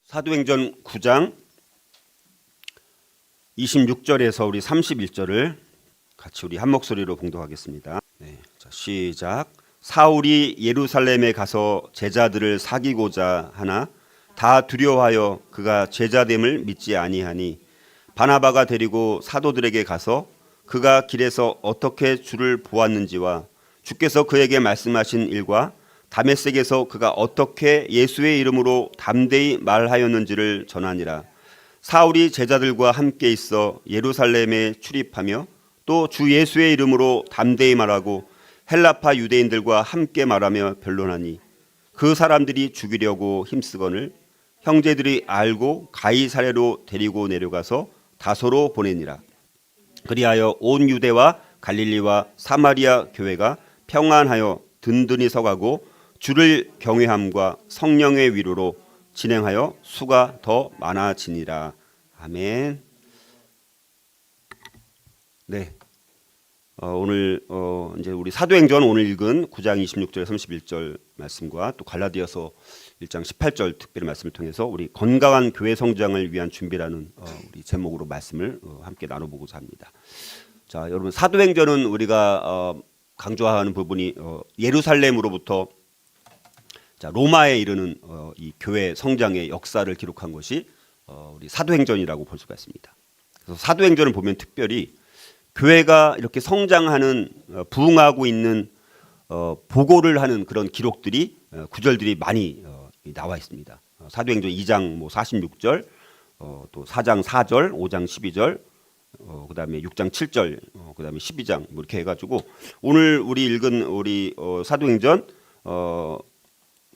사도행전 9장 26절에서 우리 31절을 같이 우리 한 목소리로 봉독하겠습니다. 네, 자, 시작. 사울이 예루살렘에 가서 제자들을 사귀고자 하나 다 두려워하여 그가 제자됨을 믿지 아니하니 바나바가 데리고 사도들에게 가서 그가 길에서 어떻게 주를 보았는지와 주께서 그에게 말씀하신 일과 다메섹에서 그가 어떻게 예수의 이름으로 담대히 말하였는지를 전하니라. 사울이 제자들과 함께 있어 예루살렘에 출입하며 또 주 예수의 이름으로 담대히 말하고 헬라파 유대인들과 함께 말하며 변론하니 그 사람들이 죽이려고 힘쓰거늘 형제들이 알고 가이사랴로 데리고 내려가서 다소로 보내니라. 그리하여 온 유대와 갈릴리와 사마리아 교회가 평안하여 든든히 서가고 주를 경외함과 성령의 위로로 진행하여 수가 더 많아지니라. 아멘. 네. 오늘 이제 우리 사도행전 오늘 읽은 9장 26절 31절 말씀과 또 갈라디아서 1장 18절 특별히 말씀을 통해서 우리 건강한 교회 성장을 위한 준비라는 우리 제목으로 말씀을 함께 나눠보고자 합니다. 자, 여러분 사도행전은 우리가 강조하는 부분이 예루살렘으로부터 자, 로마에 이르는 이 교회 성장의 역사를 기록한 것이 우리 사도행전이라고 볼 수가 있습니다. 그래서 사도행전을 보면 특별히 교회가 이렇게 성장하는 부흥하고 있는 보고를 하는 그런 기록들이 구절들이 많이 나와 있습니다. 사도행전 2장 46절, 또 4장 4절, 5장 12절, 그다음에 6장 7절, 그다음에 12장 이렇게 해가지고 오늘 우리 읽은 우리 사도행전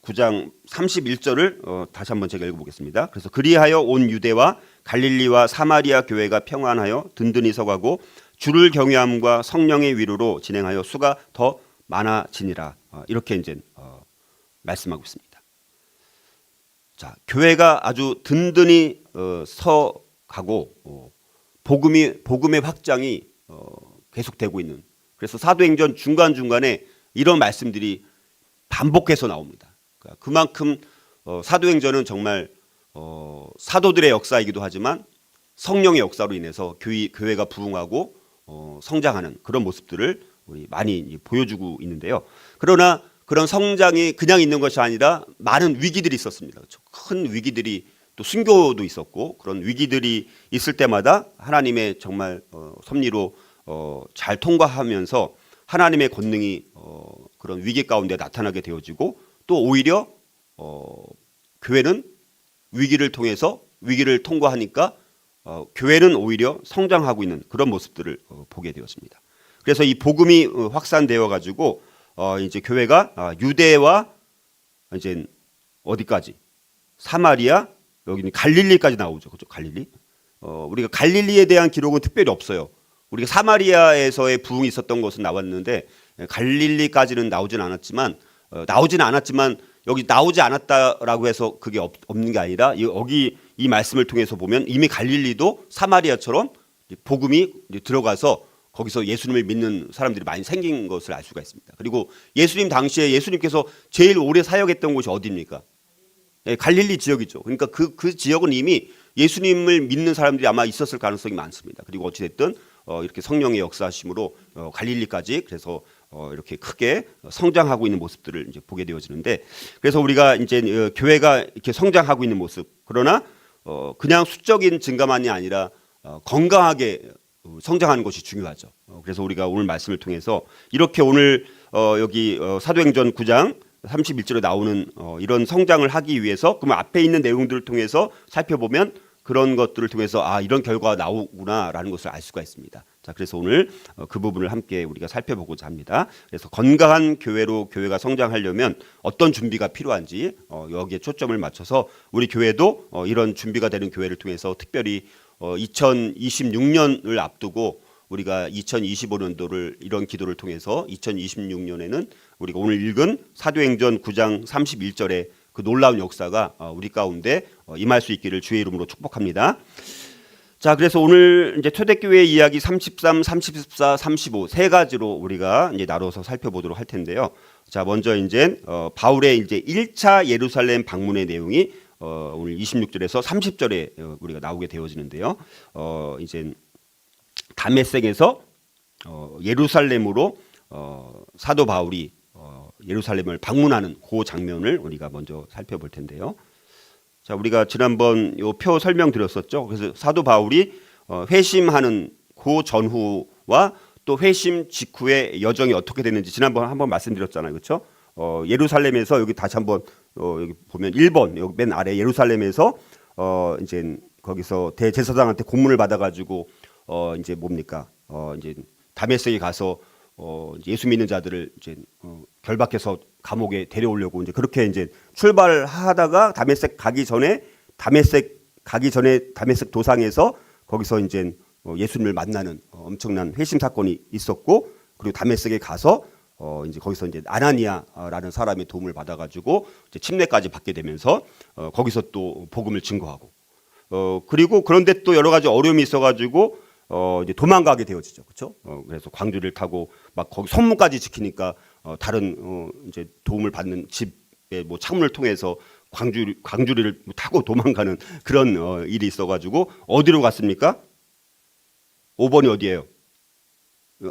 9장 31절을 다시 한번 제가 읽어보겠습니다. 그래서 그리하여 온 유대와 갈릴리와 사마리아 교회가 평안하여 든든히 서가고 주를 경외함과 성령의 위로로 진행하여 수가 더 많아지니라. 이렇게 이제 말씀하고 있습니다. 자, 교회가 아주 든든히 서가고 복음의 확장이 계속되고 있는. 그래서 사도행전 중간 중간에 이런 말씀들이 반복해서 나옵니다. 그만큼 사도행전은 정말 사도들의 역사이기도 하지만 성령의 역사로 인해서 교회가 부흥하고 성장하는 그런 모습들을 우리 많이 보여주고 있는데요. 그러나 그런 성장이 그냥 있는 것이 아니라 많은 위기들이 있었습니다. 큰 위기들이 또 순교도 있었고 그런 위기들이 있을 때마다 하나님의 정말 섭리로 잘 통과하면서 하나님의 권능이 그런 위기 가운데 나타나게 되어지고 또 오히려 교회는 위기를 통해서 위기를 통과하니까 교회는 오히려 성장하고 있는 그런 모습들을 보게 되었습니다. 그래서 이 복음이 확산되어 가지고 이제 교회가 유대와 이제 어디까지 사마리아 여기는 갈릴리까지 나오죠. 그렇죠? 갈릴리. 우리가 갈릴리에 대한 기록은 특별히 없어요. 우리가 사마리아에서의 부흥이 있었던 것은 나왔는데 갈릴리까지는 나오진 않았지만 여기 나오지 않았다라고 해서 그게 없는 게 아니라 여기 이 말씀을 통해서 보면 이미 갈릴리도 사마리아처럼 복음이 들어가서 거기서 예수님을 믿는 사람들이 많이 생긴 것을 알 수가 있습니다. 그리고 예수님 당시에 예수님께서 제일 오래 사역했던 곳이 어디입니까? 네, 갈릴리 지역이죠. 그러니까 그 지역은 이미 예수님을 믿는 사람들이 아마 있었을 가능성이 많습니다. 그리고 어찌됐든 이렇게 성령의 역사하심으로 갈릴리까지 그래서 이렇게 크게 성장하고 있는 모습들을 이제 보게 되어지는데 그래서 우리가 이제 교회가 이렇게 성장하고 있는 모습 그러나 그냥 수적인 증가만이 아니라 건강하게 성장하는 것이 중요하죠. 그래서 우리가 오늘 말씀을 통해서 이렇게 오늘 여기 사도행전 9장 31절에 나오는 이런 성장을 하기 위해서 그러면 앞에 있는 내용들을 통해서 살펴보면 그런 것들을 통해서 이런 결과가 나오구나라는 것을 알 수가 있습니다. 자, 그래서 오늘 그 부분을 함께 우리가 살펴보고자 합니다. 그래서 건강한 교회로 교회가 성장하려면 어떤 준비가 필요한지 여기에 초점을 맞춰서 우리 교회도 이런 준비가 되는 교회를 통해서 특별히 2026년을 앞두고 우리가 2025년도를 이런 기도를 통해서 2026년에는 우리가 오늘 읽은 사도행전 9장 31절에 그 놀라운 역사가 우리 가운데 임할 수 있기를 주의 이름으로 축복합니다. 자, 그래서 오늘 이제 초대교회 이야기 33, 34, 35 세 가지로 우리가 이제 나눠서 살펴보도록 할 텐데요. 자, 먼저 이제 바울의 이제 1차 예루살렘 방문의 내용이 오늘 26절에서 30절에 우리가 나오게 되어지는데요. 이제 다메섹에서 예루살렘으로 사도 바울이 예루살렘을 방문하는 그 장면을 우리가 먼저 살펴볼 텐데요. 자, 우리가 지난번 요 표 설명드렸었죠. 그래서 사도 바울이 회심하는 그 전후와 또 회심 직후의 여정이 어떻게 됐는지 지난번 한번 말씀드렸잖아요. 그렇죠? 예루살렘에서 여기 다시 한번 여기 보면 1번 여기 맨 아래 예루살렘에서 이제 거기서 대제사장한테 고문을 받아가지고 이제 뭡니까? 이제 다메섹에 가서 예수 믿는 자들을 이제 결박해서 감옥에 데려오려고 이제 그렇게 이제 출발하다가 다메섹 도상에서 거기서 이제 예수님을 만나는 엄청난 회심 사건이 있었고, 그리고 다메섹에 가서 이제 거기서 이제 아나니아라는 사람의 도움을 받아가지고 이제 침례까지 받게 되면서 거기서 또 복음을 증거하고, 그리고 그런데 또 여러 가지 어려움이 있어가지고 이제 도망가게 되어지죠, 그렇죠? 그래서 광주리를 타고 막 거기 선문까지 지키니까 다른 이제 도움을 받는 집의 뭐 창문을 통해서 광주리를 타고 도망가는 그런 일이 있어가지고 어디로 갔습니까? 5번이 어디예요?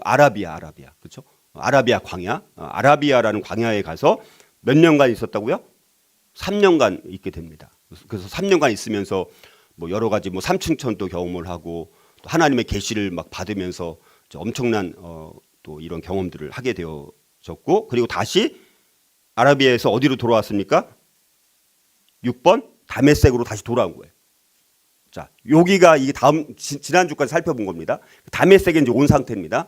아라비아, 그렇죠? 아라비아 광야, 아라비아라는 광야에 가서 몇 년간 있었다고요? 3년간 있게 됩니다. 그래서 3년간 있으면서 뭐 여러 가지 뭐 삼층천도 경험을 하고 또 하나님의 계시를 막 받으면서 엄청난 또 이런 경험들을 하게 되어졌고, 그리고 다시 아라비아에서 어디로 돌아왔습니까? 6번 다메섹으로 다시 돌아온 거예요. 자, 여기가 이게 지난주까지 살펴본 겁니다. 다메섹에 이제 온 상태입니다.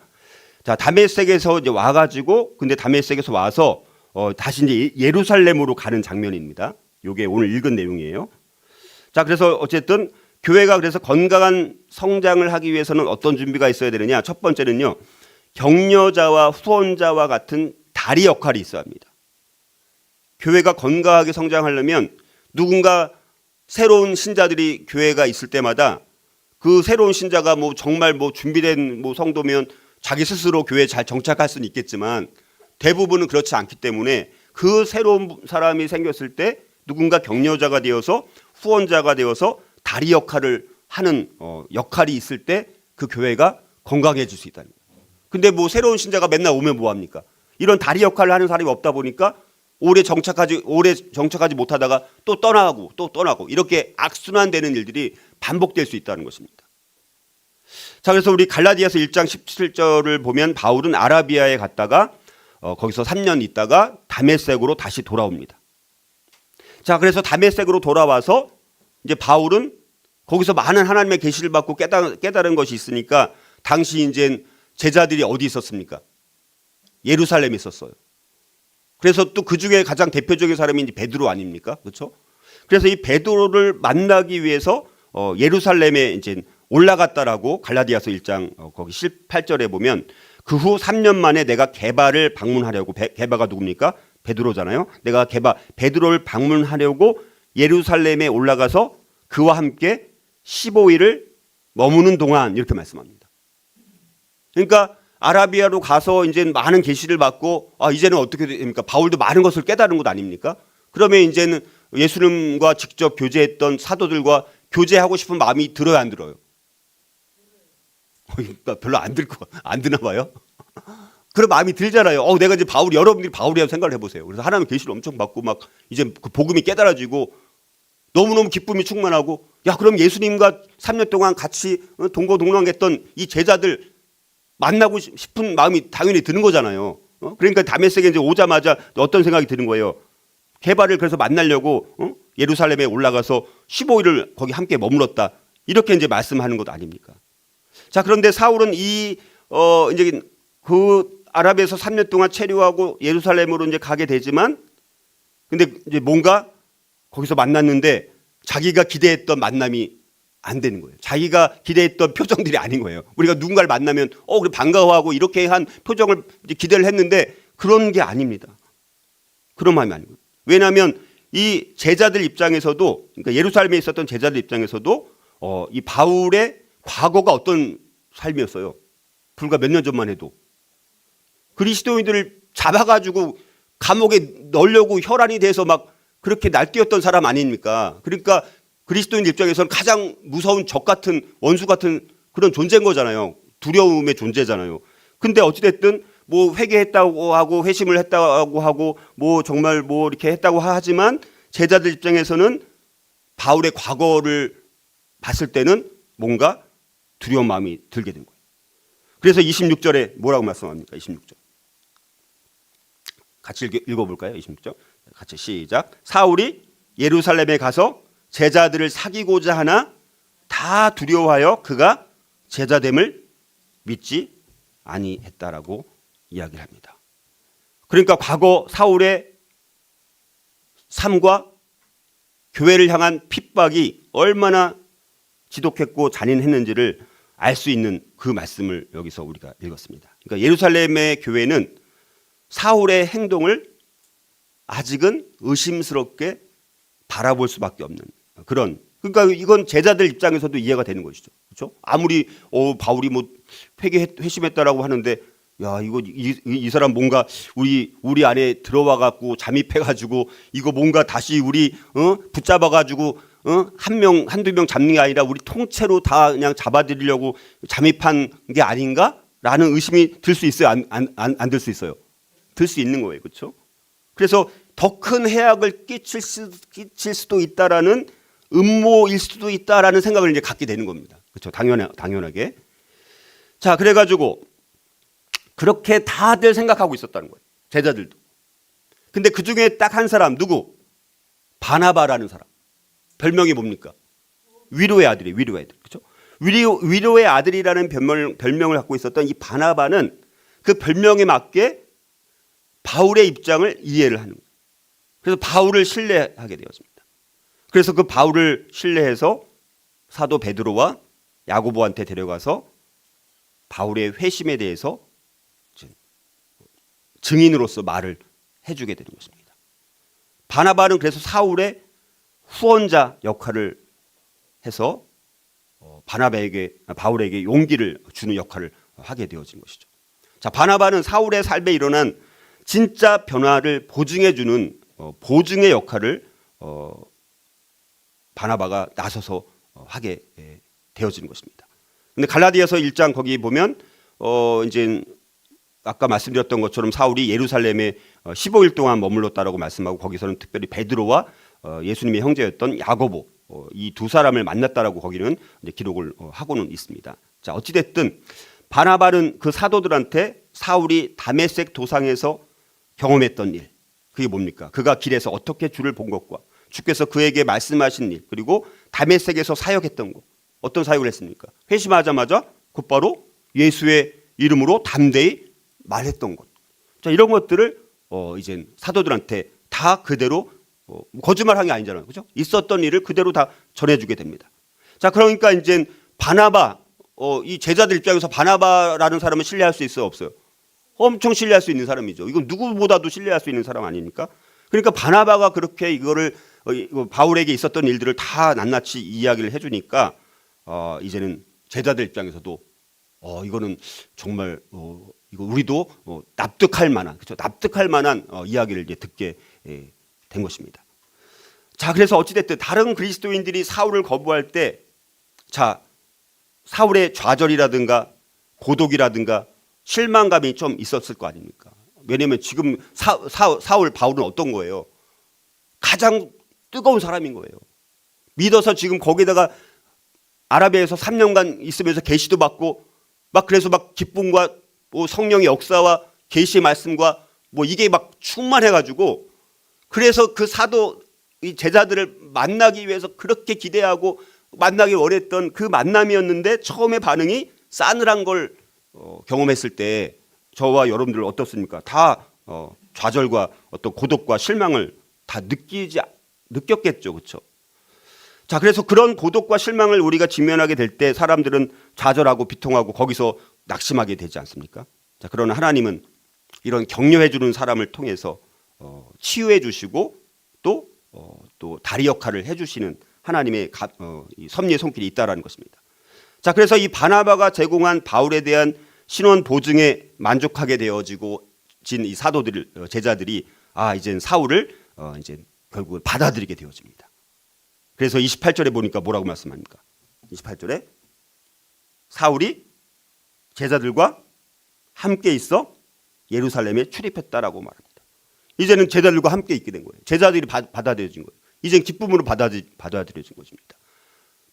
자, 다메섹에서 이제 와가지고, 근데 다메섹에서 와서 다시 이제 예루살렘으로 가는 장면입니다. 요게 오늘 읽은 내용이에요. 자, 그래서 어쨌든 교회가 그래서 건강한 성장을 하기 위해서는 어떤 준비가 있어야 되느냐? 첫 번째는요, 격려자와 후원자와 같은 다리 역할이 있어야 합니다. 교회가 건강하게 성장하려면 누군가 새로운 신자들이 교회가 있을 때마다 그 새로운 신자가 뭐 정말 뭐 준비된 뭐 성도면 자기 스스로 교회에 잘 정착할 수는 있겠지만 대부분은 그렇지 않기 때문에 그 새로운 사람이 생겼을 때 누군가 격려자가 되어서 후원자가 되어서 다리 역할을 하는 역할이 있을 때 그 교회가 건강해질 수 있다. 근데 뭐 새로운 신자가 맨날 오면 뭐 합니까? 이런 다리 역할을 하는 사람이 없다 보니까 오래 정착하지 못하다가 또 떠나고 이렇게 악순환되는 일들이 반복될 수 있다는 것입니다. 자, 그래서 우리 갈라디아서 1장 17절을 보면 바울은 아라비아에 갔다가 거기서 3년 있다가 다메섹으로 다시 돌아옵니다. 자, 그래서 다메섹으로 돌아와서 이제 바울은 거기서 많은 하나님의 계시를 받고 깨달은 것이 있으니까 당시 이제 제자들이 어디 있었습니까? 예루살렘에 있었어요. 그래서 또 그 중에 가장 대표적인 사람이 이제 베드로 아닙니까? 그렇죠? 그래서 이 베드로를 만나기 위해서 예루살렘에 이제 올라갔다라고 갈라디아서 1장 거기 18절에 보면 그 후 3년 만에 내가 게바를 방문하려고, 게바가 누굽니까? 베드로잖아요. 내가 베드로를 방문하려고 예루살렘에 올라가서 그와 함께 15일을 머무는 동안, 이렇게 말씀합니다. 그러니까 아라비아로 가서 이제 많은 계시를 받고 이제는 어떻게 됩니까? 바울도 많은 것을 깨달은 것 아닙니까? 그러면 이제는 예수님과 직접 교제했던 사도들과 교제하고 싶은 마음이 들어요, 안 들어요? 별로 안 드나 봐요. 그런 마음이 들잖아요. 내가 이제 여러분들이 바울이라고 생각을 해보세요. 그래서 하나님 계시를 엄청 받고 막 이제 그 복음이 깨달아지고 너무너무 기쁨이 충만하고, 야, 그럼 예수님과 3년 동안 같이 동거동락했던 이 제자들 만나고 싶은 마음이 당연히 드는 거잖아요. 그러니까 다메섹에 이제 오자마자 어떤 생각이 드는 거예요? 게바를 그래서 만나려고 예루살렘에 올라가서 15일을 거기 함께 머물렀다. 이렇게 이제 말씀하는 것 아닙니까? 자, 그런데 사울은 이제 그 아랍에서 3년 동안 체류하고 예루살렘으로 이제 가게 되지만, 근데 이제 뭔가 거기서 만났는데 자기가 기대했던 만남이 안 되는 거예요. 자기가 기대했던 표정들이 아닌 거예요. 우리가 누군가를 만나면 그래 반가워하고 이렇게 한 표정을 이제 기대를 했는데 그런 게 아닙니다. 그런 마음이 아니고요. 왜냐하면 이 제자들 입장에서도, 그러니까 예루살렘에 있었던 제자들 입장에서도 이 바울의 과거가 어떤 삶이었어요. 불과 몇 년 전만 해도 그리스도인들을 잡아가지고 감옥에 넣으려고 혈안이 돼서 막 그렇게 날뛰었던 사람 아닙니까? 그러니까 그리스도인 입장에서는 가장 무서운 적 같은 원수 같은 그런 존재인 거잖아요. 두려움의 존재잖아요. 근데 어찌됐든 뭐 회개했다고 하고 회심을 했다고 하고 뭐 정말 뭐 이렇게 했다고 하지만 제자들 입장에서는 바울의 과거를 봤을 때는 뭔가 두려운 마음이 들게 된 거예요. 그래서 26절에 뭐라고 말씀합니까? 26절. 같이 읽어볼까요? 26절. 같이 시작. 사울이 예루살렘에 가서 제자들을 사귀고자 하나 다 두려워하여 그가 제자됨을 믿지 아니했다라고 이야기를 합니다. 그러니까 과거 사울의 삶과 교회를 향한 핍박이 얼마나 지독했고 잔인했는지를 알 수 있는 그 말씀을 여기서 우리가 읽었습니다. 그러니까 예루살렘의 교회는 사울의 행동을 아직은 의심스럽게 바라볼 수밖에 없는 그런, 그러니까 이건 제자들 입장에서도 이해가 되는 것이죠. 그렇죠? 아무리 바울이 뭐 회심했다라고 하는데 야, 이거 이 사람 뭔가 우리 안에 들어와 갖고 잠입해 가지고 이거 뭔가 다시 우리 붙잡아 가지고 한두 명 잡는 게 아니라 우리 통째로 다 그냥 잡아들이려고 잠입한 게 아닌가라는 의심이 들 수 있어요. 안 들 수 있어요. 들 수 있는 거예요. 그렇죠? 그래서 더 큰 해악을 끼칠 수도 있다라는 음모일 수도 있다라는 생각을 이제 갖게 되는 겁니다. 그렇죠? 당연하게. 자, 그래가지고 그렇게 다들 생각하고 있었다는 거예요. 제자들도. 근데 그 중에 딱 한 사람 누구? 바나바라는 사람. 별명이 뭡니까? 위로의 아들이에요. 위로의 아들. 그렇죠? 위로의 아들이라는 별명을 갖고 있었던 이 바나바는 그 별명에 맞게 바울의 입장을 이해를 하는 거예요. 그래서 바울을 신뢰하게 되었습니다. 그래서 그 바울을 신뢰해서 사도 베드로와 야고보한테 데려가서 바울의 회심에 대해서 증인으로서 말을 해주게 되는 것입니다. 바나바는 그래서 사울의 후원자 역할을 해서 바울에게 용기를 주는 역할을 하게 되어진 것이죠. 자, 바나바는 사울의 삶에 일어난 진짜 변화를 보증해주는 보증의 역할을 바나바가 나서서 하게 되어지는 것입니다. 근데 갈라디아서 1장 거기 보면 이제 아까 말씀드렸던 것처럼 사울이 예루살렘에 15일 동안 머물렀다라고 말씀하고 거기서는 특별히 베드로와 예수님의 형제였던 야고보 이 두 사람을 만났다라고 거기는 이제 기록을 하고는 있습니다. 자, 어찌됐든 바나바는 그 사도들한테 사울이 다메섹 도상에서 경험했던 일, 그게 뭡니까? 그가 길에서 어떻게 주를 본 것과 주께서 그에게 말씀하신 일, 그리고 다메섹에서 사역했던 것, 어떤 사역을 했습니까? 회심하자마자 곧바로 예수의 이름으로 담대히 말했던 것. 자, 이런 것들을 이제 사도들한테 다 그대로 거짓말한 게 아니잖아요, 그죠? 있었던 일을 그대로 다 전해주게 됩니다. 자, 그러니까 이제 바나바, 이 제자들 입장에서 바나바라는 사람은 신뢰할 수 있어요, 없어요? 엄청 신뢰할 수 있는 사람이죠. 이건 누구보다도 신뢰할 수 있는 사람 아닙니까? 그러니까 바나바가 그렇게 이거를 바울에게 있었던 일들을 다 낱낱이 이야기를 해주니까 이제는 제자들 입장에서도 이거는 정말 이거 우리도 납득할 만한, 그렇죠? 납득할 만한 이야기를 이제 듣게 된 것입니다. 자, 그래서 어찌됐든 다른 그리스도인들이 사울을 거부할 때, 자, 사울의 좌절이라든가 고독이라든가 실망감이 좀 있었을 거 아닙니까? 왜냐하면 지금 사울 바울은 어떤 거예요? 가장 뜨거운 사람인 거예요. 믿어서 지금 거기다가 아라비아에서 3년간 있으면서 계시도 받고 막 그래서 막 기쁨과 뭐 성령의 역사와 계시의 말씀과 뭐 이게 막 충만해가지고 그래서 그 사도 이 제자들을 만나기 위해서 그렇게 기대하고 만나기 원했던 그 만남이었는데 처음에 반응이 싸늘한 걸 경험했을 때 저와 여러분들 어떻습니까? 다 좌절과 어떤 고독과 실망을 다 느꼈겠죠, 그렇죠? 자, 그래서 그런 고독과 실망을 우리가 직면하게 될 때 사람들은 좌절하고 비통하고 거기서 낙심하게 되지 않습니까? 자, 그러나 하나님은 이런 격려해 주는 사람을 통해서 치유해 주시고 또 다리 역할을 해주시는 하나님의 섭리의 손길이 있다라는 것입니다. 자, 그래서 이 바나바가 제공한 바울에 대한 신원 보증에 만족하게 되어지고 진 이 사도들 제자들이 이젠 사울을 이제 결국은 받아들이게 되어집니다. 그래서 28절에 보니까 뭐라고 말씀합니까? 28절에 사울이 제자들과 함께 있어 예루살렘에 출입했다라고 말합니다. 이제는 제자들과 함께 있게 된 거예요. 제자들이 받아들여진 거예요. 이젠 기쁨으로 받아들여진 것입니다.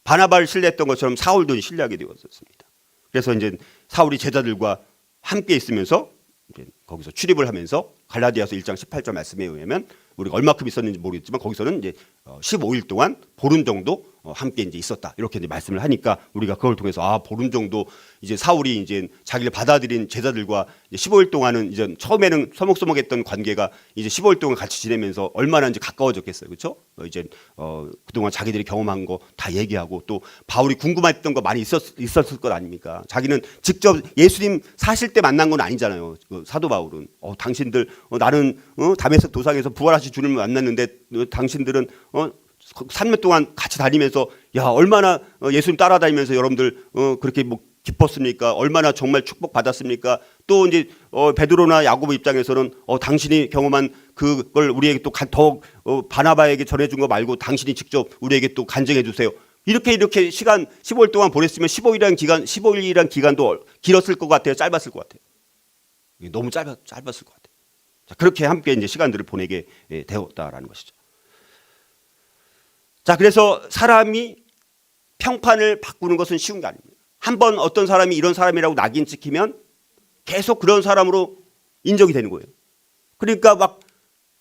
바나바를 신뢰했던 것처럼 사울도 신뢰하게 되었습니다. 그래서 이제 사울이 제자들과 함께 있으면서 이제 거기서 출입을 하면서 갈라디아서 1장 18절 말씀에 의하면 우리가 얼마큼 있었는지 모르겠지만 거기서는 이제 15일 동안 보름 정도 함께 이제 있었다 이렇게 이제 말씀을 하니까 우리가 그걸 통해서 보름 정도 이제 사울이 이제 자기를 받아들인 제자들과 이제 15일 동안은 이제 처음에는 서먹서먹했던 관계가 이제 15일 동안 같이 지내면서 얼마나 이제 가까워졌겠어요, 그렇죠? 이제 그동안 자기들이 경험한 거 다 얘기하고 또 바울이 궁금했던 거 많이 있었을 것 아닙니까? 자기는 직접 예수님 사실 때 만난 건 아니잖아요. 그 사도 바울은 당신들 나는 다메섹 도상에서 부활하신 주님을 만났는데 당신들은 3년 동안 같이 다니면서 야 얼마나 예수님 따라다니면서 여러분들 그렇게 뭐 기뻤습니까? 얼마나 정말 축복 받았습니까? 또 이제 베드로나 야고보 입장에서는 당신이 경험한 그걸 우리에게 또 더 바나바에게 전해준 거 말고 당신이 직접 우리에게 또 간증해 주세요. 이렇게 시간 15일 동안 보냈으면 15일이란 기간도 길었을 것 같아요. 짧았을 것 같아요. 너무 짧았을 것 같아요. 자, 그렇게 함께 이제 시간들을 보내게 되었다라는 것이죠. 자, 그래서 사람이 평판을 바꾸는 것은 쉬운 게 아닙니다. 한번 어떤 사람이 이런 사람이라고 낙인 찍히면 계속 그런 사람으로 인정이 되는 거예요. 그러니까 막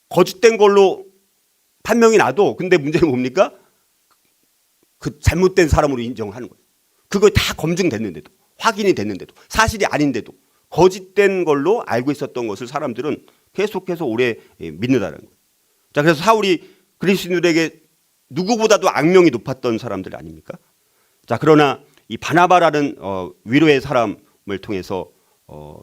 거짓된 걸로 판명이 나도 근데 문제는 뭡니까? 그 잘못된 사람으로 인정하는 거예요. 그거 다 검증됐는데도 확인이 됐는데도 사실이 아닌데도 거짓된 걸로 알고 있었던 것을 사람들은 계속해서 오래 믿는다는 거예요. 자, 그래서 사울이 그리스도인들에게 누구보다도 악명이 높았던 사람들 아닙니까? 자, 그러나 이 바나바라는 위로의 사람을 통해서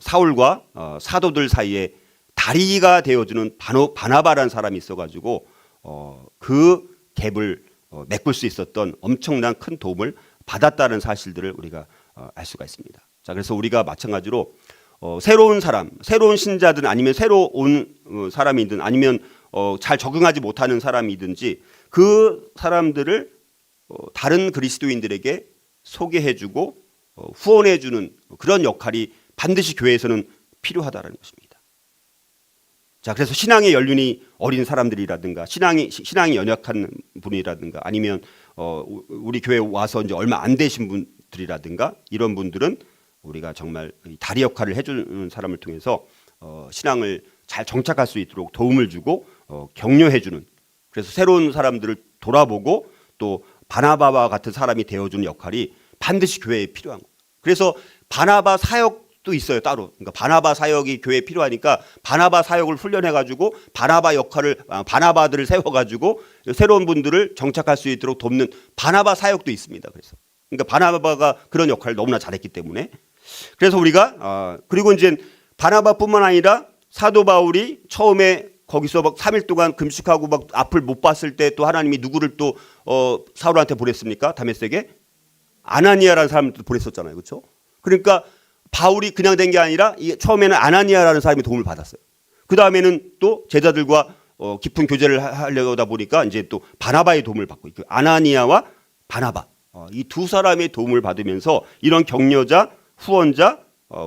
사울과 사도들 사이에 다리가 되어주는 바나바라는 사람이 있어가지고 그 갭을 메꿀 수 있었던 엄청난 큰 도움을 받았다는 사실들을 우리가 알 수가 있습니다. 자, 그래서 우리가 마찬가지로 새로운 사람, 새로운 신자든 아니면 새로 온 사람이든 아니면 잘 적응하지 못하는 사람이든지 그 사람들을 다른 그리스도인들에게 소개해주고 후원해주는 그런 역할이 반드시 교회에서는 필요하다는 것입니다. 자, 그래서 신앙의 연륜이 어린 사람들이라든가 신앙이 연약한 분이라든가 아니면 우리 교회 와서 이제 얼마 안 되신 분들이라든가 이런 분들은 우리가 정말 다리 역할을 해주는 사람을 통해서 신앙을 잘 정착할 수 있도록 도움을 주고 격려해주는, 그래서 새로운 사람들을 돌아보고 또 바나바와 같은 사람이 되어주는 역할이 반드시 교회에 필요한 거예요. 그래서 바나바 사역도 있어요, 따로. 그러니까 바나바 사역이 교회에 필요하니까 바나바 사역을 훈련해가지고 바나바들을 세워가지고 새로운 분들을 정착할 수 있도록 돕는 바나바 사역도 있습니다. 그래서 그러니까 바나바가 그런 역할을 너무나 잘했기 때문에, 그래서 우리가 그리고 이제 바나바뿐만 아니라 사도 바울이 처음에 거기서 막 3일 동안 금식하고 막 앞을 못 봤을 때 또 하나님이 누구를 또 사울한테 보냈습니까? 다메섹에 아나니아라는 사람을 또 보냈었잖아요, 그렇죠? 그러니까 바울이 그냥 된 게 아니라 처음에는 아나니아라는 사람이 도움을 받았어요. 그 다음에는 또 제자들과 깊은 교제를 하려다 보니까 이제 또 바나바의 도움을 받고 있고, 아나니아와 바나바 이 두 사람의 도움을 받으면서 이런 격려자, 후원자,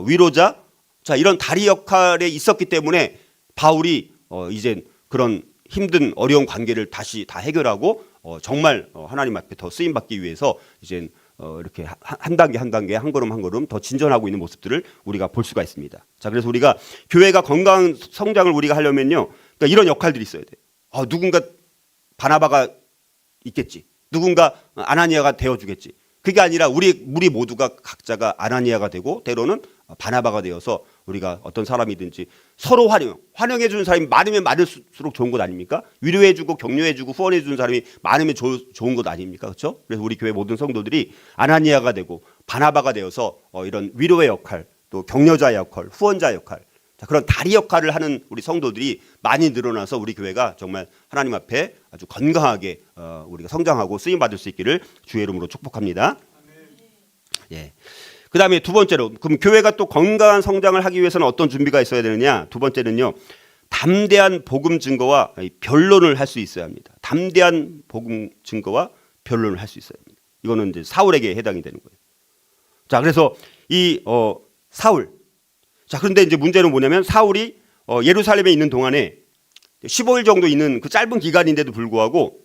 위로자, 자, 이런 다리 역할에 있었기 때문에 바울이 이제 그런 힘든 어려운 관계를 다시 다 해결하고 정말 하나님 앞에 더 쓰임 받기 위해서 이제 이렇게 한 단계 한 단계 한 걸음 한 걸음 더 진전하고 있는 모습들을 우리가 볼 수가 있습니다. 자, 그래서 우리가 교회가 건강한 성장을 우리가 하려면요, 그러니까 이런 역할들이 있어야 돼요. 누군가 바나바가 있겠지, 누군가 아나니아가 되어주겠지. 그게 아니라 우리 모두가 각자가 아나니아가 되고 때로는 바나바가 되어서 우리가 어떤 사람이든지 서로 환영해 주는 사람이 많으면 많을수록 좋은 것 아닙니까? 위로해 주고 격려해 주고 후원해 주는 사람이 많으면 좋은 것 아닙니까? 그렇죠? 그래서 우리 교회 모든 성도들이 아나니아가 되고 바나바가 되어서 이런 위로의 역할, 또 격려자의 역할, 후원자 역할, 자, 그런 다리 역할을 하는 우리 성도들이 많이 늘어나서 우리 교회가 정말 하나님 앞에 아주 건강하게 우리가 성장하고 쓰임 받을 수 있기를 주의 이름으로 축복합니다. 예. 그 다음에 두 번째로, 그럼 교회가 또 건강한 성장을 하기 위해서는 어떤 준비가 있어야 되느냐? 두 번째는요, 담대한 복음 증거와 변론을 할 수 있어야 합니다. 담대한 복음 증거와 변론을 할 수 있어야 합니다. 이거는 이제 사울에게 해당이 되는 거예요. 자, 그래서 이 사울. 자, 그런데 이제 문제는 뭐냐면 사울이 예루살렘에 있는 동안에 15일 정도 있는 그 짧은 기간인데도 불구하고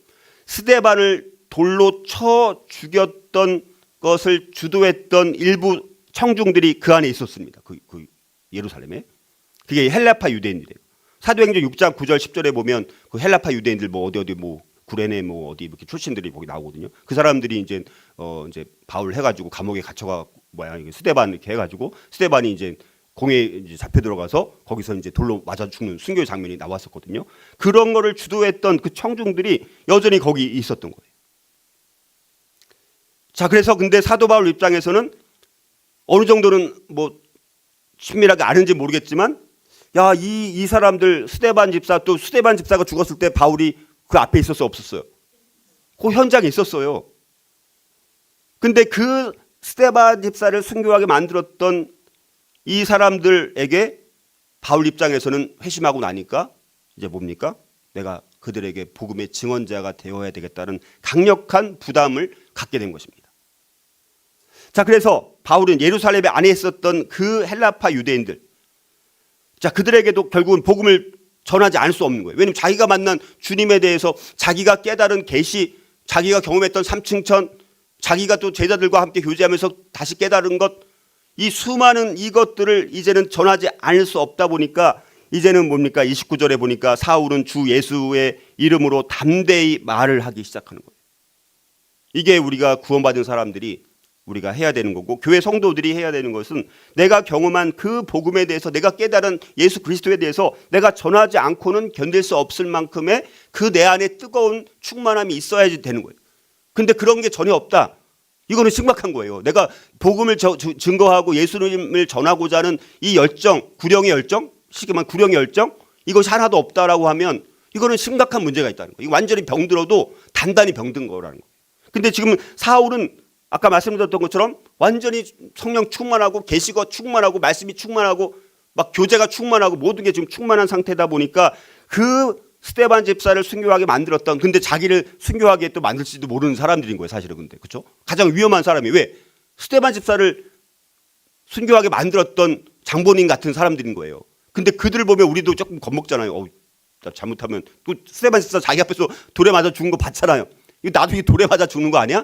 스데반을 돌로 쳐 죽였던 것을 주도했던 일부 청중들이 그 안에 있었습니다. 그 예루살렘에. 그게 헬라파 유대인들이에요. 사도행전 6장 9절 10절에 보면 그 헬라파 유대인들 뭐 어디 뭐 구레네 뭐 어디 이렇게 출신들이 거기 나오거든요. 그 사람들이 이제 바울 해가지고 감옥에 갇혀가 스데반 이렇게 해가지고 스데반이 이제 공에 이제 잡혀 들어가서 거기서 이제 돌로 맞아 죽는 순교 장면이 나왔었거든요. 그런 거를 주도했던 그 청중들이 여전히 거기 있었던 거예요. 자, 그래서 근데 사도 바울 입장에서는 어느 정도는 뭐 친밀하게 아는지 모르겠지만 야, 이 사람들 스데반 집사가 죽었을 때 바울이 그 앞에 있었어 없었어요? 그 현장에 있었어요. 근데 그 스데반 집사를 순교하게 만들었던 이 사람들에게 바울 입장에서는 회심하고 나니까 이제 뭡니까? 내가 그들에게 복음의 증언자가 되어야 되겠다는 강력한 부담을 갖게 된 것입니다. 자, 그래서 바울은 예루살렘에 안에 있었던 그 헬라파 유대인들, 자, 그들에게도 결국은 복음을 전하지 않을 수 없는 거예요. 왜냐하면 자기가 만난 주님에 대해서 자기가 깨달은 계시, 자기가 경험했던 삼층천, 자기가 또 제자들과 함께 교제하면서 다시 깨달은 것, 이 수많은 이것들을 이제는 전하지 않을 수 없다 보니까 이제는 뭡니까? 29절에 보니까 사울은 주 예수의 이름으로 담대히 말을 하기 시작하는 거예요. 이게 우리가 구원받은 사람들이 우리가 해야 되는 거고 교회 성도들이 해야 되는 것은 내가 경험한 그 복음에 대해서 내가 깨달은 예수 그리스도에 대해서 내가 전하지 않고는 견딜 수 없을 만큼의 그 내 안에 뜨거운 충만함이 있어야지 되는 거예요. 근데 그런 게 전혀 없다. 이거는 심각한 거예요. 내가 복음을 증거하고 예수님을 전하고자 하는 이 열정, 구령의 열정, 쉽게 말하면 구령의 열정, 이것이 하나도 없다라고 하면 이거는 심각한 문제가 있다는 거예요. 완전히 병들어도 단단히 병든 거라는 거예요. 근데 지금 사울은 아까 말씀드렸던 것처럼 완전히 성령 충만하고 계시가 충만하고 말씀이 충만하고 막 교제가 충만하고 모든 게 지금 충만한 상태다 보니까 그 스데반 집사를 순교하게 만들었던, 근데 자기를 순교하게 또 만들지도 모르는 사람들인 거예요, 사실은. 근데 그렇죠? 가장 위험한 사람이 왜 스데반 집사를 순교하게 만들었던 장본인 같은 사람들인 거예요. 근데 그들을 보면 우리도 조금 겁먹잖아요. 나 잘못하면 또 스데반 집사 자기 앞에서 돌에 맞아 죽은 거 봤잖아요. 이거 나도 이 돌에 맞아 죽는 거 아니야?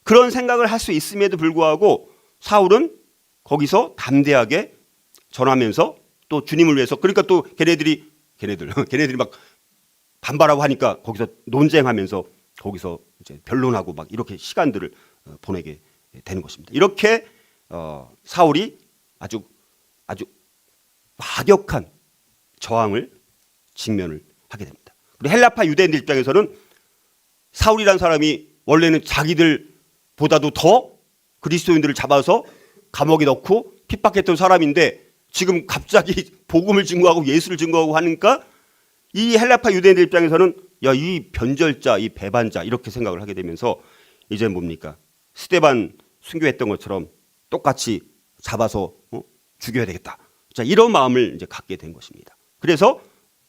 그런 생각을 할 수 있음에도 불구하고 사울은 거기서 담대하게 전하면서 또 주님을 위해서, 그러니까 또 걔네들이 막 반발하고 하니까 거기서 논쟁하면서 거기서 이제 변론하고 막 이렇게 시간들을 보내게 되는 것입니다. 이렇게 사울이 아주 과격한 저항을 직면을 하게 됩니다. 그리고 헬라파 유대인들 입장에서는 사울이라는 사람이 원래는 자기들보다도 더 그리스도인들을 잡아서 감옥에 넣고 핍박했던 사람인데 지금 갑자기 복음을 증거하고 예수를 증거하고 하니까 이 헬라파 유대인들 입장에서는 야, 이 변절자, 이 배반자 이렇게 생각을 하게 되면서 이제 뭡니까? 스데반 순교했던 것처럼 똑같이 잡아서 죽여야 되겠다. 자, 이런 마음을 이제 갖게 된 것입니다. 그래서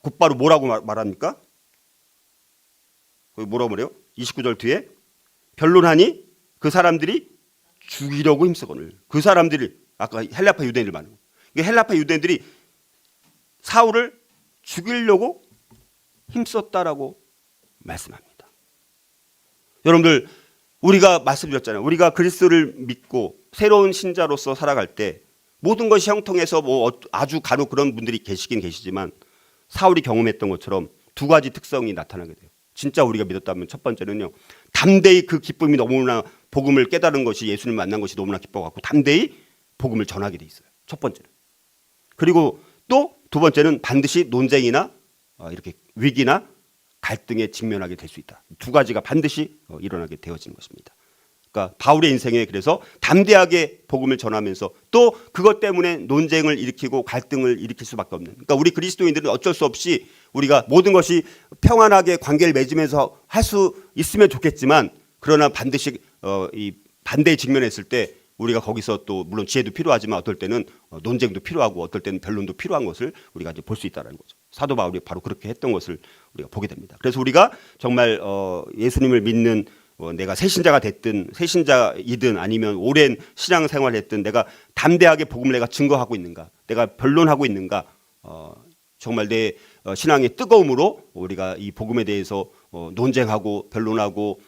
곧바로 뭐라고 말합니까? 뭐라고 그래요? 29절 뒤에 변론하니 그 사람들이 죽이려고 힘쓰거늘. 그 사람들이 아까 헬라파 유대인들 말하는 거예요. 헬라파 유대인들이 사울을 죽이려고 힘썼다라고 말씀합니다. 여러분들, 우리가 말씀드렸잖아요. 우리가 그리스도를 믿고 새로운 신자로서 살아갈 때 모든 것이 형통해서 뭐 아주 간혹 그런 분들이 계시긴 계시지만 사울이 경험했던 것처럼 두 가지 특성이 나타나게 돼요. 진짜 우리가 믿었다면 첫 번째는요, 담대히 그 기쁨이 너무나 복음을 깨달은 것이, 예수님 만난 것이 너무나 기뻐갖고 담대히 복음을 전하게 돼 있어요. 첫 번째는. 그리고 또 두 번째는 반드시 논쟁이나 이렇게 위기나 갈등에 직면하게 될 수 있다. 두 가지가 반드시 일어나게 되어지는 것입니다. 그러니까 바울의 인생에 그래서 담대하게 복음을 전하면서 또 그것 때문에 논쟁을 일으키고 갈등을 일으킬 수밖에 없는, 그러니까 우리 그리스도인들은 어쩔 수 없이 우리가 모든 것이 평안하게 관계를 맺으면서 할 수 있으면 좋겠지만, 그러나 반드시 이 반대에 직면했을 때 우리가 거기서 또 물론 지혜도 필요하지만 어떨 때는 논쟁도 필요하고 어떨 때는 변론도 필요한 것을 우리가 이제 볼 수 있다는 거죠. 사도 바울이 바로 그렇게 했던 것을 우리가 보게 됩니다. 그래서 우리가 정말 예수님을 믿는 내가 새신자가 됐든 새신자이든 아니면 오랜 신앙생활을 했든 내가 담대하게 복음을 내가 증거하고 있는가, 내가 변론하고 있는가, 정말 내 신앙의 뜨거움으로 우리가 이 복음에 대해서 논쟁하고 변론하고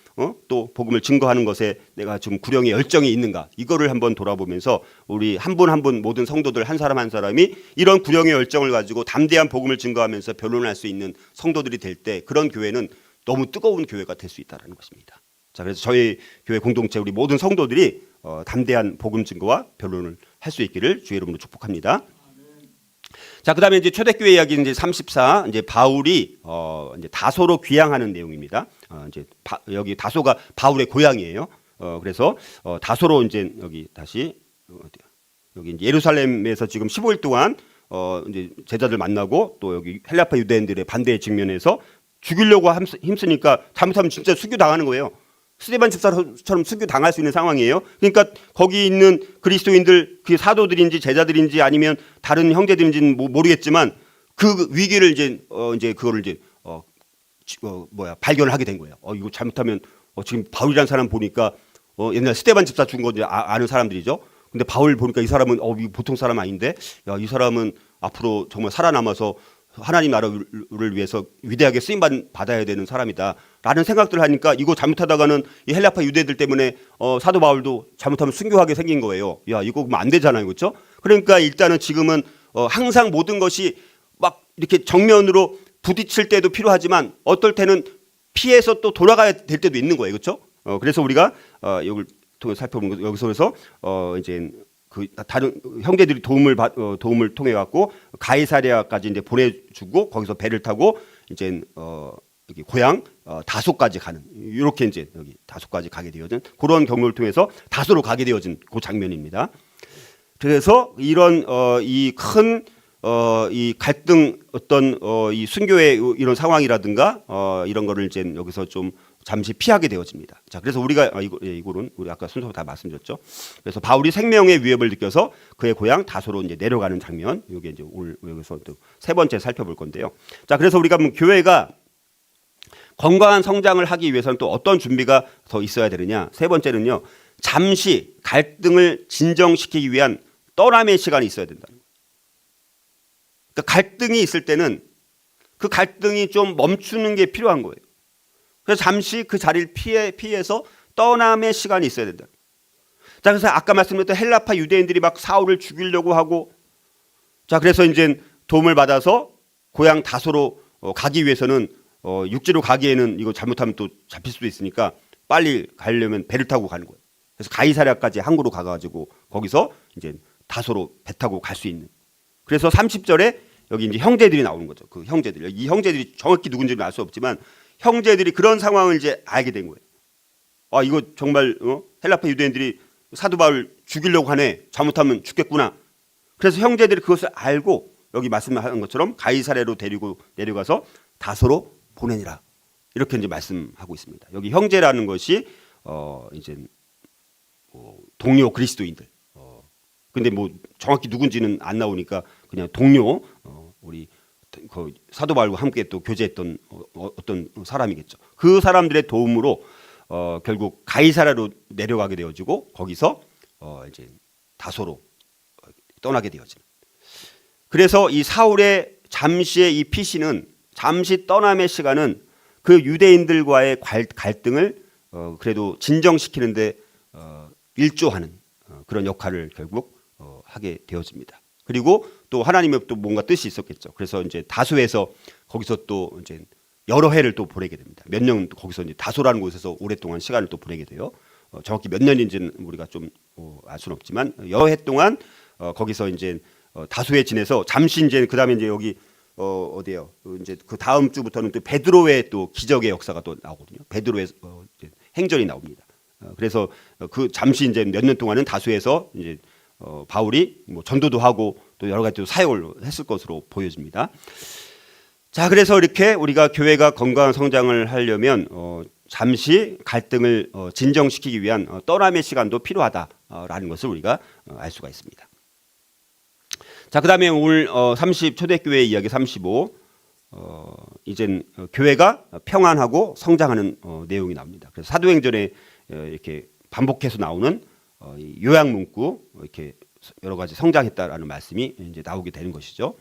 또 복음을 증거하는 것에 내가 좀 구령의 열정이 있는가, 이거를 한번 돌아보면서 우리 한 분 한 분 모든 성도들 한 사람 한 사람이 이런 구령의 열정을 가지고 담대한 복음을 증거하면서 변론할 수 있는 성도들이 될 때 그런 교회는 너무 뜨거운 교회가 될 수 있다는 것입니다. 자, 그래서 저희 교회 공동체 우리 모든 성도들이 담대한 복음 증거와 변론을 할 수 있기를 주의 이름으로 축복합니다. 자, 그다음에 이제 초대교회 이야기 이제 34 이제 바울이 이제 다소로 귀향하는 내용입니다. 이제 여기 다소가 바울의 고향이에요. 그래서 다소로 이제 여기 다시 어디야? 여기 이제 예루살렘에서 지금 15일 동안 이제 제자들 만나고 또 여기 헬라파 유대인들의 반대에 직면해서 죽이려고 힘쓰니까 잘못하면 진짜 수교 당하는 거예요. 스데반 집사처럼 수교 당할 수 있는 상황이에요. 그러니까 거기 있는 그리스도인들, 그 사도들인지 제자들인지 아니면 다른 형제들인지는 모르겠지만 그 위기를 이제 그거를 이제 발견을 하게 된 거예요. 이거 잘못하면 지금 바울이라는 사람 보니까 옛날 스데반 집사 죽은 거 아는 사람들이죠. 근데 바울 보니까 이 사람은 이거 보통 사람 아닌데, 야, 이 사람은 앞으로 정말 살아남아서 하나님 나라를 위해서 위대하게 쓰임 받아야 되는 사람이다 라는 생각들을 하니까 이거 잘못하다가는 이 헬라파 유대들 때문에 사도 바울도 잘못하면 순교하게 생긴 거예요. 야, 이거 그러면 안 되잖아요, 그렇죠? 그러니까 일단은 지금은 항상 모든 것이 막 이렇게 정면으로 부딪힐 때도 필요하지만 어떨 때는 피해서 또 돌아가야 될 때도 있는 거예요, 그렇죠? 그래서 우리가 이걸 통해 살펴보는 거, 여기서 이제 그 다른 형제들이 도움을 통해 갖고 가이사랴까지 이제 보내주고 거기서 배를 타고 이제 여기 고향 다소까지 가는, 이렇게 이제 여기 다소까지 가게 되어진 그런 경로를 통해서 다소로 가게 되어진 그 장면입니다. 그래서 이런 이 큰 이 갈등 어떤 이 순교의 이런 상황이라든가 이런 거를 이제 여기서 좀 잠시 피하게 되어집니다. 자, 그래서 우리가 이거는 우리 아까 순서로 다 말씀드렸죠. 그래서 바울이 생명의 위협을 느껴서 그의 고향 다소로 이제 내려가는 장면, 이게 이제 여기서 또 세 번째 살펴볼 건데요. 자, 그래서 우리가 교회가 건강한 성장을 하기 위해서는 또 어떤 준비가 더 있어야 되느냐? 세 번째는요, 잠시 갈등을 진정시키기 위한 떠남의 시간이 있어야 된다. 그러니까 갈등이 있을 때는 그 갈등이 좀 멈추는 게 필요한 거예요. 그래서 잠시 그 자리를 피해서 떠남의 시간이 있어야 된다. 자, 그래서 아까 말씀드렸던 헬라파 유대인들이 막 사울을 죽이려고 하고, 자, 그래서 이제 도움을 받아서 고향 다소로 가기 위해서는 육지로 가기에는 이거 잘못하면 또 잡힐 수도 있으니까 빨리 가려면 배를 타고 가는 거예요. 그래서 가이사랴까지 항구로 가가지고 거기서 이제 다소로 배 타고 갈 수 있는. 그래서 30절에 여기 이제 형제들이 나오는 거죠. 그 형제들. 이 형제들이 정확히 누군지는 알 수 없지만 형제들이 그런 상황을 이제 알게 된 거예요. 이거 정말 헬라파 유대인들이 사도 바울 죽이려고 하네. 잘못하면 죽겠구나. 그래서 형제들이 그것을 알고 여기 말씀하는 것처럼 가이사랴로 데리고 내려가서 다소로 보내니라. 이렇게 이제 말씀하고 있습니다. 여기 형제라는 것이 이제 동료 그리스도인들. 근데 정확히 누군지는 안 나오니까 그냥 동료 우리 그 사도 바울과 함께 또 교제했던 어떤 사람이겠죠. 그 사람들의 도움으로 결국 가이사랴로 내려가게 되어지고 거기서 이제 다소로 떠나게 되어지는. 그래서 이 사울의 잠시의 이 피신은, 잠시 떠남의 시간은 그 유대인들과의 갈등을 그래도 진정시키는데 일조하는 그런 역할을 결국 하게 되어집니다. 그리고 또 하나님의 또 뭔가 뜻이 있었겠죠. 그래서 이제 다소에서 거기서 또 이제 여러 해를 또 보내게 됩니다. 몇 년 거기서 이제 다소라는 곳에서 오랫동안 시간을 또 보내게 돼요. 정확히 몇 년인지는 우리가 좀 알 수는 없지만 여러 해 동안 거기서 이제 다소에 지내서 잠시 이제 그다음에 이제 여기 어디요? 이제 그 다음 주부터는 또 베드로의 또 기적의 역사가 또 나오거든요. 베드로의 행전이 나옵니다. 그래서 그 잠시 이제 몇 년 동안은 다소에서 이제 바울이 전도도 하고 또 여러 가지 또 사역을 했을 것으로 보여집니다. 자, 그래서 이렇게 우리가 교회가 건강한 성장을 하려면 잠시 갈등을 진정시키기 위한 떠남의 시간도 필요하다라는 것을 우리가 알 수가 있습니다. 자, 그다음에 오늘 30 초대교회 이야기 35. 이젠 교회가 평안하고 성장하는 내용이 나옵니다. 그래서 사도행전에 이렇게 반복해서 나오는 이 요약 문구 이렇게 여러 가지 성장했다라는 말씀이 이제 나오게 되는 것이죠.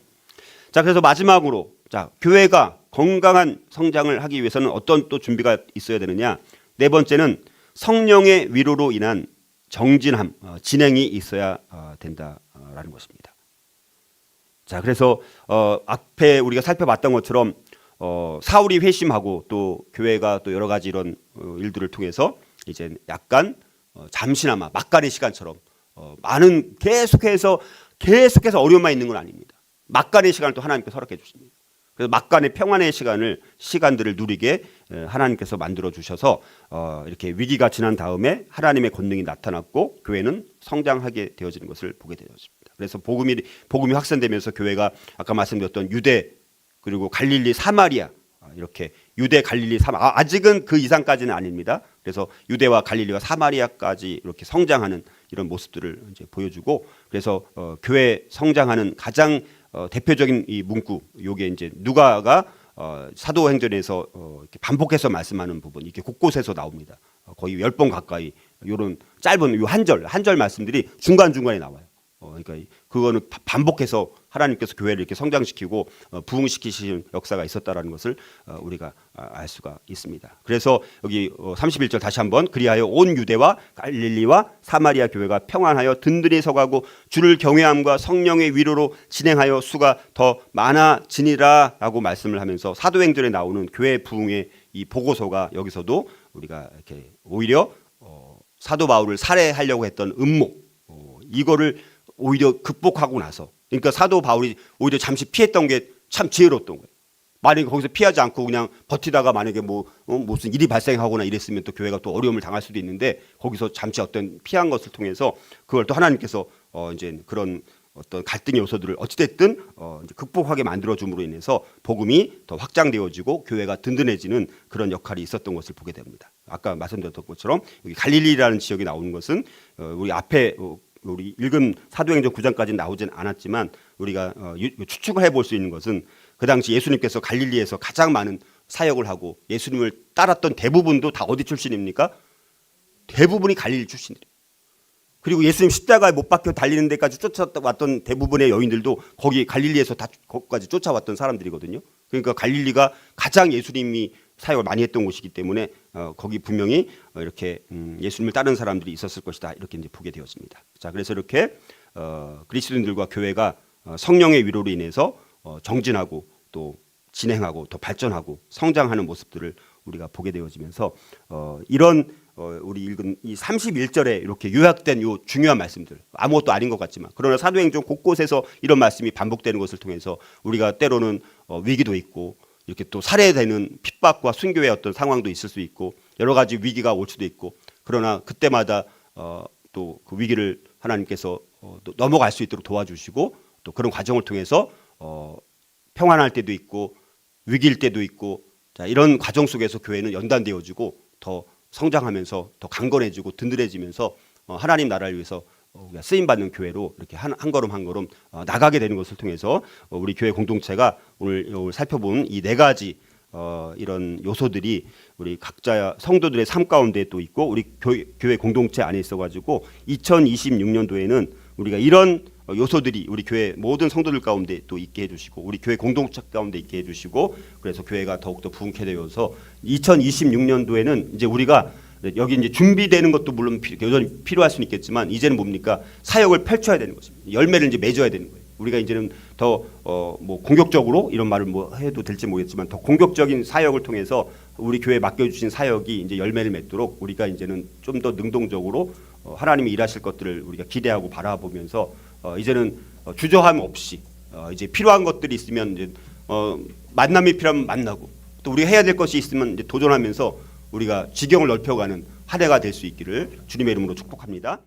자, 그래서 마지막으로 자, 교회가 건강한 성장을 하기 위해서는 어떤 또 준비가 있어야 되느냐? 네 번째는 성령의 위로로 인한 정진함, 진행이 있어야 된다라는 것입니다. 자, 그래서 앞에 우리가 살펴봤던 것처럼 사울이 회심하고 또 교회가 또 여러 가지 이런 일들을 통해서 이제 약간 잠시나마 막간의 시간처럼 많은 계속해서 어려움만 있는 건 아닙니다. 막간의 시간을 또 하나님께서 허락해 주십니다. 그래서 막간의 평안의 시간들을 누리게 하나님께서 만들어 주셔서 이렇게 위기가 지난 다음에 하나님의 권능이 나타났고 교회는 성장하게 되어지는 것을 보게 되었습니다. 그래서 복음이 확산되면서 교회가 아까 말씀드렸던 유대 그리고 갈릴리 사마리아 이렇게 유대 갈릴리 아직은 그 이상까지는 아닙니다. 그래서 유대와 갈릴리와 사마리아까지 이렇게 성장하는 이런 모습들을 이제 보여주고 그래서 교회 성장하는 가장 대표적인 이 문구 요게 이제 누가가 사도행전에서 이렇게 반복해서 말씀하는 부분 이렇게 곳곳에서 나옵니다. 거의 10번 가까이 이런 짧은 요 한 절 말씀들이 중간중간에 나와요. 그러니까 그거는 반복해서 하나님께서 교회를 이렇게 성장시키고 부흥시키시는 역사가 있었다라는 것을 우리가 알 수가 있습니다. 그래서 여기 31절 다시 한번 그리하여 온 유대와 갈릴리와 사마리아 교회가 평안하여 든든히 서가고 주를 경외함과 성령의 위로로 진행하여 수가 더 많아지니라라고 말씀을 하면서 사도행전에 나오는 교회 부흥의 이 보고서가 여기서도 우리가 이렇게 오히려 사도 바울을 살해하려고 했던 음모 이거를 오히려 극복하고 나서 그러니까 사도 바울이 오히려 잠시 피했던 게 참 지혜로웠던 거예요. 만약에 거기서 피하지 않고 그냥 버티다가 만약에 무슨 일이 발생하거나 이랬으면 또 교회가 또 어려움을 당할 수도 있는데 거기서 잠시 어떤 피한 것을 통해서 그걸 또 하나님께서 이제 그런 어떤 갈등의 요소들을 어찌됐든 이제 극복하게 만들어줌으로 인해서 복음이 더 확장되어지고 교회가 든든해지는 그런 역할이 있었던 것을 보게 됩니다. 아까 말씀드렸던 것처럼 여기 갈릴리라는 지역이 나오는 것은 우리 앞에 우리 읽은 사도행전 9장까지는 나오진 않았지만 우리가 추측을 해볼 수 있는 것은 그 당시 예수님께서 갈릴리에서 가장 많은 사역을 하고 예수님을 따랐던 대부분도 다 어디 출신입니까? 대부분이 갈릴리 출신이에요. 그리고 예수님 십자가에 못 박혀 달리는 데까지 쫓아왔던 대부분의 여인들도 거기 갈릴리에서 다 거기까지 쫓아왔던 사람들이거든요. 그러니까 갈릴리가 가장 예수님이 사역을 많이 했던 곳이기 때문에 거기 분명히 이렇게 예수님을 따르는 사람들이 있었을 것이다 이렇게 이제 보게 되었습니다. 자, 그래서 이렇게 그리스도인들과 교회가 성령의 위로로 인해서 정진하고 또 진행하고 더 발전하고 성장하는 모습들을 우리가 보게 되어지면서 이런 우리 읽은 이 31절에 이렇게 요약된 요 중요한 말씀들 아무것도 아닌 것 같지만 그러나 사도행전 곳곳에서 이런 말씀이 반복되는 것을 통해서 우리가 때로는 위기도 있고 이렇게 또 살해되는 핍박과 순교의 어떤 상황도 있을 수 있고 여러 가지 위기가 올 수도 있고 그러나 그때마다 또 그 위기를 하나님께서 또 넘어갈 수 있도록 도와주시고 또 그런 과정을 통해서 평안할 때도 있고 위기일 때도 있고 자, 이런 과정 속에서 교회는 연단되어지고 더 성장하면서 더 강건해지고 든든해지면서 하나님 나라를 위해서 우리가 쓰임받는 교회로 이렇게 한 걸음 한 걸음 나가게 되는 것을 통해서 우리 교회 공동체가 오늘 살펴본 이 네 가지 이런 요소들이 우리 각자 성도들의 삶 가운데 또 있고 우리 교회 공동체 안에 있어가지고 2026년도에는 우리가 이런 요소들이 우리 교회 모든 성도들 가운데 또 있게 해주시고 우리 교회 공동체 가운데 있게 해주시고 그래서 교회가 더욱더 부흥케 되어서 2026년도에는 이제 우리가 여기 이제 준비되는 것도 물론 여전히 필요할 수는 있겠지만 이제는 뭡니까 사역을 펼쳐야 되는 것입니다. 열매를 이제 맺어야 되는 거예요. 우리가 이제는 더 뭐 공격적으로 이런 말을 뭐 해도 될지 모르겠지만 더 공격적인 사역을 통해서 우리 교회에 맡겨주신 사역이 이제 열매를 맺도록 우리가 이제는 좀 더 능동적으로 하나님이 일하실 것들을 우리가 기대하고 바라보면서 이제는 주저함 없이 이제 필요한 것들이 있으면 이제 만남이 필요하면 만나고 또 우리가 해야 될 것이 있으면 이제 도전하면서 우리가 지경을 넓혀가는 한 해가 될 수 있기를 주님의 이름으로 축복합니다.